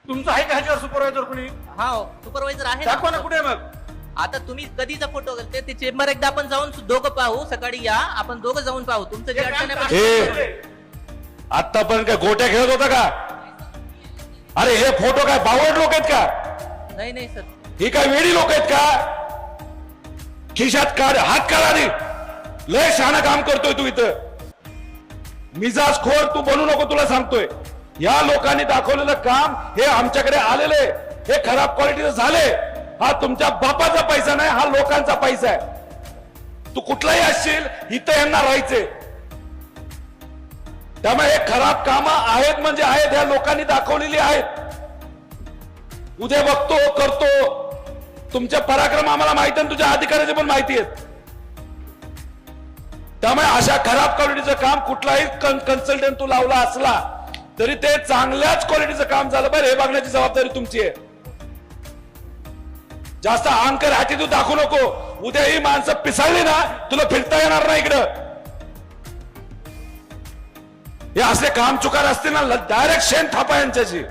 तुमचं आहे का ह्याच्यावर सुपरवायझर कोणी? हा सुपरवायझर आहे ना. दाखवा ना कुठे मग. आता तुम्ही कधीचा फोटो ते चेंबर एकदा आपण जाऊन दोघं पाहू. सकाळी या आपण दोघं जाऊन पाहू. तुमचं जे अडचण आहे आतापर्यंत काय गोट्या खेळत होता का? अरे हे फोटो काय बावड लोक आहेत का? नाही नाही सर. ही काय वेडी लोक आहेत का? खिशात काढ हात काढा रे. लय शहाणं काम करतोय तू इथं. मिजाज खोर तू बनू नको तुला सांगतोय. या लोकांनी दाखवलेलं काम हे आमच्याकडे आलेले हे खराब क्वालिटीचं झाले. हा तुमच्या बापाचा पैसा नाही, हा लोकांचा पैसा आहे. तू कुठलाही असशील इथं यांना राहायचे. त्यामुळे हे खराब कामं आहेत म्हणजे आहेत, ह्या लोकांनी दाखवलेली आहेत. उद्या बघतो करतो. तुमचे पराक्रम आम्हाला माहिती आहे, तुझ्या अधिकाऱ्याचे पण माहिती आहेत. त्यामुळे अशा खराब क्वालिटीचं काम कुठलाही कन्सल्टंट तू लावला असला तरी ते चांगल्याच क्वालिटीचं काम झालं बरं हे बघण्याची जबाबदारी तुमची आहे. जास्त अहंकार ॲटिट्यूड दाखवू नको. उद्या ही माणसं पिसाळली ना तुला फिरता येणार नाही इकडं. हे असले काम चुकार असतील ना डायरेक्ट शेण थापा यांच्याशी.